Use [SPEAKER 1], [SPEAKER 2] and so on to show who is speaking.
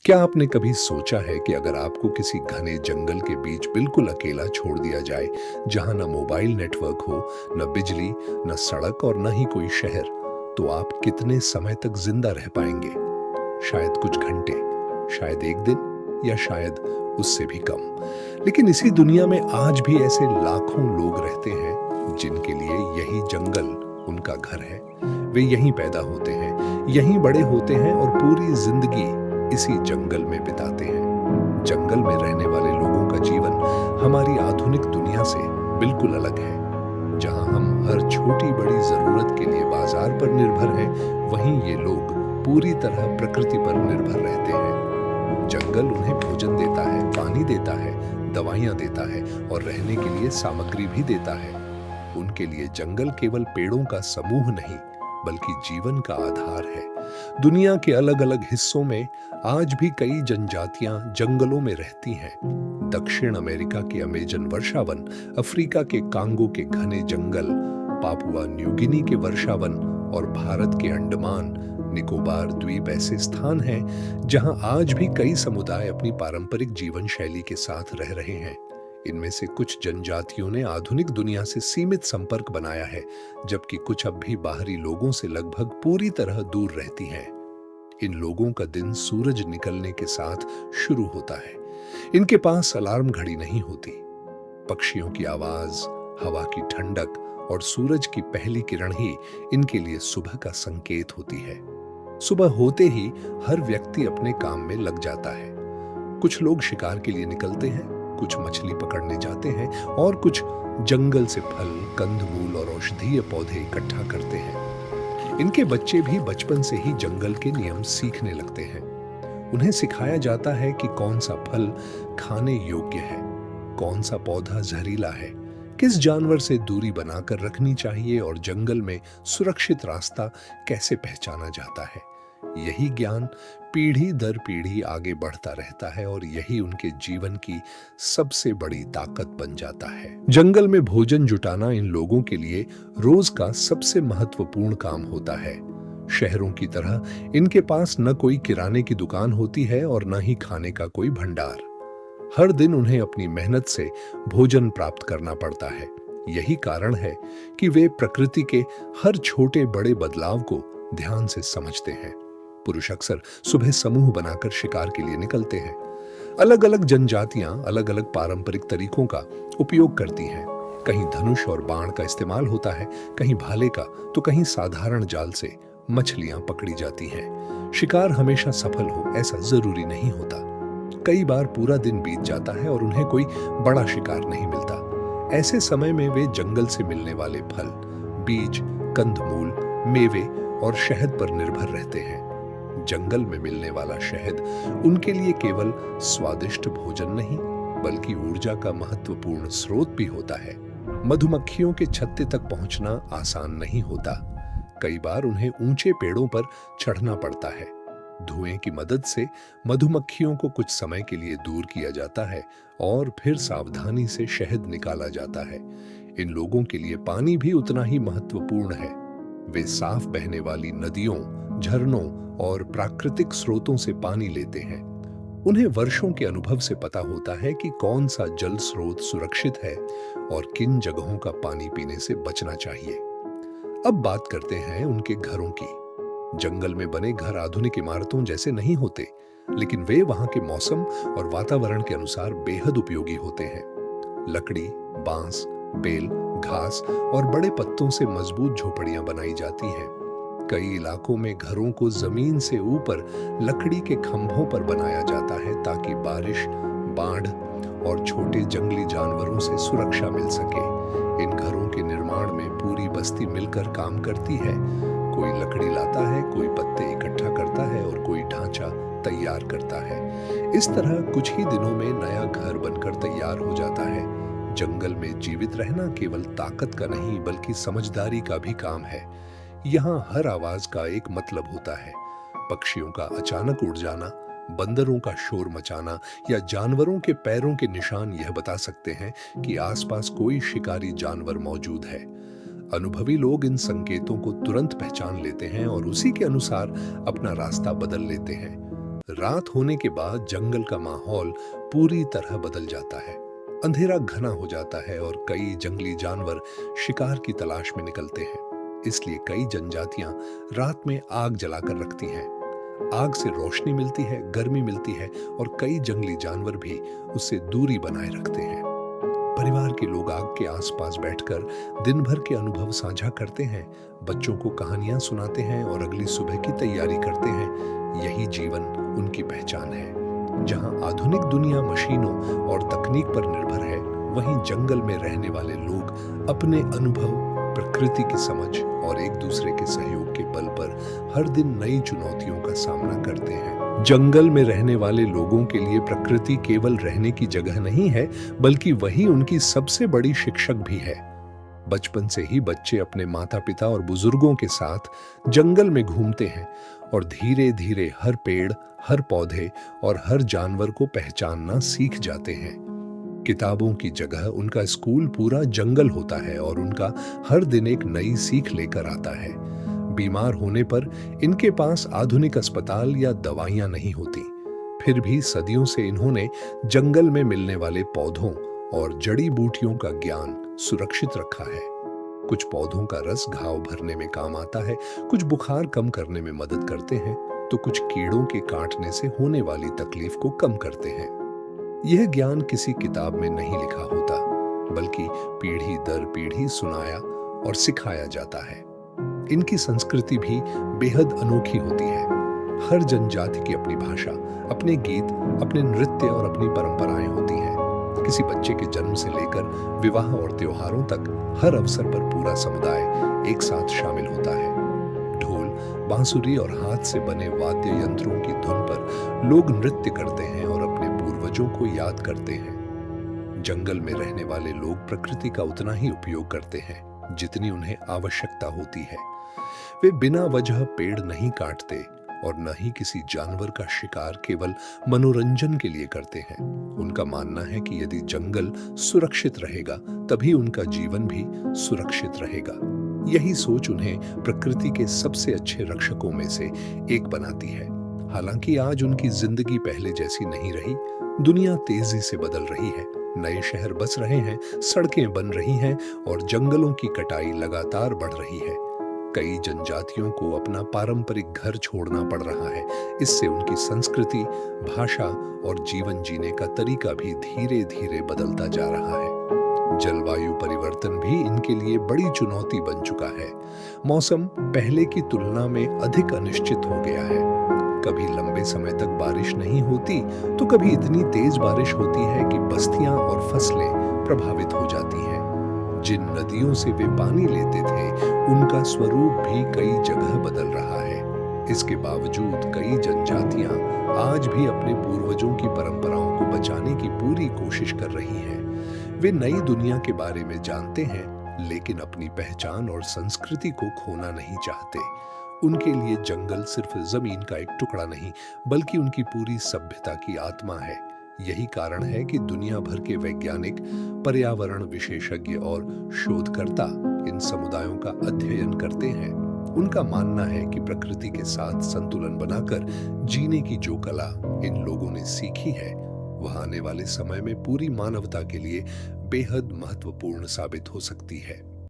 [SPEAKER 1] क्या आपने कभी सोचा है कि अगर आपको किसी घने जंगल के बीच बिल्कुल अकेला छोड़ दिया जाए, जहां ना मोबाइल नेटवर्क हो, न बिजली, न सड़क और न ही कोई शहर, तो आप कितने समय तक जिंदा रह पाएंगे? शायद कुछ घंटे, शायद एक दिन, या शायद उससे भी कम। लेकिन इसी दुनिया में आज भी ऐसे लाखों लोग रहते हैं जिनके लिए यही जंगल उनका घर है। वे यहीं पैदा होते हैं, यहीं बड़े होते हैं और पूरी जिंदगी इसी जंगल में बिताते हैं। जंगल में रहने वाले लोगों का जीवन हमारी आधुनिक दुनिया से बिल्कुल अलग है। जहां हम हर छोटी बड़ी जरूरत के लिए बाजार पर निर्भर हैं, वहीं ये लोग पूरी तरह प्रकृति पर निर्भर रहते हैं। जंगल उन्हें भोजन देता है, पानी देता है, दवाइयां देता है और रहने के लिए सामग्री भी देता है। उनके लिए जंगल केवल पेड़ों का समूह नहीं, बल्कि जीवन का आधार है। दुनिया के अलग अलग हिस्सों में आज भी कई जनजातियां जंगलों में रहती हैं। दक्षिण अमेरिका के अमेजन वर्षावन, अफ्रीका के कांगो के घने जंगल, पापुआ न्यू गिनी के वर्षावन और भारत के अंडमान निकोबार द्वीप ऐसे स्थान हैं जहां आज भी कई समुदाय अपनी पारंपरिक जीवन शैली के साथ रह रहे हैं। इनमें से कुछ जनजातियों ने आधुनिक दुनिया से सीमित संपर्क बनाया है, जबकि कुछ अब भी बाहरी लोगों से लगभग पूरी तरह दूर रहती हैं। इन लोगों का दिन सूरज निकलने के साथ शुरू होता है। इनके पास अलार्म घड़ी नहीं होती। पक्षियों की आवाज, हवा की ठंडक और सूरज की पहली किरण ही इनके लिए सुबह का संकेत होती है। सुबह होते ही हर व्यक्ति अपने काम में लग जाता है। कुछ लोग शिकार के लिए निकलते हैं, कुछ मछली पकड़ने जाते हैं और कुछ जंगल से फल, कंदमूल और औषधीय पौधे इकट्ठा करते हैं। इनके बच्चे भी बचपन से ही जंगल के नियम सीखने लगते हैं। उन्हें सिखाया जाता है कि कौन सा फल खाने योग्य है, कौन सा पौधा जहरीला है, किस जानवर से दूरी बनाकर रखनी चाहिए और जंगल में सुरक्षित रास्ता कैसे पहचाना जाता है। यही ज्ञान पीढ़ी दर पीढ़ी आगे बढ़ता रहता है और यही उनके जीवन की सबसे बड़ी ताकत बन जाता है। जंगल में भोजन जुटाना इन लोगों के लिए रोज का सबसे महत्वपूर्ण काम होता है। शहरों की तरह इनके पास न कोई किराने की दुकान होती है और न ही खाने का कोई भंडार। हर दिन उन्हें अपनी मेहनत से भोजन प्राप्त करना पड़ता है। यही कारण है कि वे प्रकृति के हर छोटे बड़े बदलाव को ध्यान से समझते हैं। पुरुष अक्सर सुबह समूह बनाकर शिकार के लिए निकलते हैं। अलग अलग जनजातियां अलग अलग पारंपरिक तरीकों का उपयोग करती हैं। कहीं धनुष और बाण का इस्तेमाल होता है, कहीं भाले का, तो कहीं साधारण जाल से मछलियां पकड़ी जाती हैं। शिकार हमेशा सफल हो ऐसा जरूरी नहीं होता। कई बार पूरा दिन बीत जाता है और उन्हें कोई बड़ा शिकार नहीं मिलता। ऐसे समय में वे जंगल से मिलने वाले फल, बीज, कंदमूल, मेवे और शहद पर निर्भर रहते हैं। जंगल में मिलने वाला शहद उनके लिए केवल स्वादिष्ट भोजन नहीं, बल्कि ऊर्जा का महत्वपूर्ण स्रोत भी होता है। मधुमक्खियों के छत्ते तक पहुंचना आसान नहीं होता। कई बार उन्हें ऊंचे पेड़ों पर चढ़ना पड़ता है। धुएं की मदद से मधुमक्खियों को कुछ समय के लिए दूर किया जाता है और फिर सावधानी से शहद निकाला जाता है। इन लोगों के लिए पानी भी उतना ही महत्वपूर्ण है। वे साफ बहने वाली नदियों, झरनों और प्राकृतिक स्रोतों से पानी लेते हैं। उन्हें वर्षों के अनुभव से पता होता है कि कौन सा जल स्रोत सुरक्षित है और किन जगहों का पानी पीने से बचना चाहिए। अब बात करते हैं उनके घरों की। जंगल में बने घर आधुनिक इमारतों जैसे नहीं होते, लेकिन वे वहां के मौसम और वातावरण के अनुसार बेहद उपयोगी होते हैं। लकड़ी, बांस, बेल, घास और बड़े पत्तों से मजबूत झोपड़ियां बनाई जाती हैं। कई इलाकों में घरों को जमीन से ऊपर लकड़ी के खंभों पर बनाया जाता है ताकि बारिश, बाढ़ और छोटे जंगली जानवरों से सुरक्षा मिल सके। इन घरों के निर्माण में पूरी बस्ती मिलकर काम करती है। कोई लकड़ी लाता है, कोई पत्ते इकट्ठा करता है और कोई ढांचा तैयार करता है। इस तरह कुछ ही दिनों में नया घर बनकर तैयार हो जाता है। जंगल में जीवित रहना केवल ताकत का नहीं, बल्कि समझदारी का भी काम है। यहाँ हर आवाज का एक मतलब होता है। पक्षियों का अचानक उड़ जाना, बंदरों का शोर मचाना या जानवरों के पैरों के निशान यह बता सकते हैं कि आसपास कोई शिकारी जानवर मौजूद है। अनुभवी लोग इन संकेतों को तुरंत पहचान लेते हैं और उसी के अनुसार अपना रास्ता बदल लेते हैं। रात होने के बाद जंगल का माहौल पूरी तरह बदल जाता है। अंधेरा घना हो जाता है और कई जंगली जानवर शिकार की तलाश में निकलते हैं। इसलिए कई जनजातियां रात में आग जलाकर रखती हैं। आग से रोशनी मिलती है, गर्मी मिलती है और कई जंगली जानवर भी उससे दूरी बनाए रखते हैं। परिवार के लोग आग के आसपास बैठकर दिन भर के अनुभव साझा करते हैं, बच्चों को कहानियां सुनाते हैं और अगली सुबह की तैयारी करते हैं। यही जीवन उनकी पहचान है। जहां आधुनिक दुनिया मशीनों और तकनीक पर निर्भर है, वहीं जंगल में रहने वाले लोग अपने अनुभव, प्रकृति की समझ और एक दूसरे के सहयोग के बल पर हर दिन नई चुनौतियों का सामना करते हैं। जंगल में रहने वाले लोगों के लिए प्रकृति केवल रहने की जगह नहीं है, बल्कि वही उनकी सबसे बड़ी शिक्षक भी है। बचपन से ही बच्चे अपने माता पिता और बुजुर्गों के साथ जंगल में घूमते हैं और धीरे धीरे हर पेड़, हर पौधे और हर जानवर को पहचानना सीख जाते हैं। किताबों की जगह उनका स्कूल पूरा जंगल होता है और उनका हर दिन एक नई सीख लेकर आता है। बीमार होने पर इनके पास आधुनिक अस्पताल या दवाइयां नहीं होती, फिर भी सदियों से इन्होंने जंगल में मिलने वाले पौधों और जड़ी बूटियों का ज्ञान सुरक्षित रखा है। कुछ पौधों का रस घाव भरने में काम आता है, कुछ बुखार कम करने में मदद करते हैं, तो कुछ कीड़ों के काटने से होने वाली तकलीफ को कम करते हैं। यह ज्ञान किसी किताब में नहीं लिखा होता, बल्कि पीढ़ी दर पीढ़ी सुनाया और सिखाया जाता है। इनकी संस्कृति भी बेहद अनोखी होती है। हर जनजाति की अपनी भाषा, अपने गीत, अपने नृत्य और अपनी परंपराएं होती हैं। किसी बच्चे के जन्म से लेकर विवाह और त्योहारों तक हर अवसर पर पूरा समुदाय एक साथ शामिल होता है। ढोल, बांसुरी और हाथ से बने वाद्य यंत्रों की धुन पर लोग नृत्य करते हैं और अपने पूर्वजों को याद करते हैं। जंगल में रहने वाले लोग प्रकृति का उतना ही उपयोग करते हैं जितनी उन्हें आवश्यकता होती है। वे बिना वजह पेड़ नहीं काटते और न ही किसी जानवर का शिकार केवल मनोरंजन के लिए करते हैं। उनका मानना है कि यदि जंगल सुरक्षित रहेगा, तभी उनका जीवन भी सुरक्षित रहेगा। यही सोच उन्हें प्रकृति के सबसे अच्छे रक्षकों में से एक बनाती है। हालांकि आज उनकी जिंदगी पहले जैसी नहीं रही। दुनिया तेजी से बदल रही है, नए शहर बस रहे हैं, सड़कें बन रही हैं और जंगलों की कटाई लगातार बढ़ रही है। कई जनजातियों को अपना पारंपरिक घर छोड़ना पड़ रहा है। इससे उनकी संस्कृति, भाषा और जीवन जीने का तरीका भी धीरे धीरे बदलता जा रहा है। जलवायु परिवर्तन भी इनके लिए बड़ी चुनौती बन चुका है। मौसम पहले की तुलना में अधिक अनिश्चित हो गया है। कभी लंबे समय तक बारिश नहीं होती, तो कभी इतनी तेज बारिश होती है कि बस्तियां और फसलें प्रभावित हो जाती हैं। जिन नदियों से वे पानी लेते थे, उनका स्वरूप भी कई जगह बदल रहा है। इसके बावजूद कई जनजातियां आज भी अपने पूर्वजों की परंपराओं को बचाने की पूरी कोशिश कर रही हैं। वे नई दुनिया के बारे में जानते हैं, लेकिन अपनी पहचान और संस्कृति को खोना नहीं चाहते। उनके लिए जंगल सिर्फ जमीन का एक टुकड़ा नहीं, बल्कि उनकी पूरी सभ्यता की आत्मा है। यही कारण है कि दुनिया भर के वैज्ञानिक, पर्यावरण विशेषज्ञ और शोधकर्ता इन समुदायों का अध्ययन करते हैं। उनका मानना है कि प्रकृति के साथ संतुलन बनाकर जीने की जो कला इन लोगों ने सीखी है, वह आने वाले समय में पूरी मानवता के लिए बेहद महत्वपूर्ण साबित हो सकती है।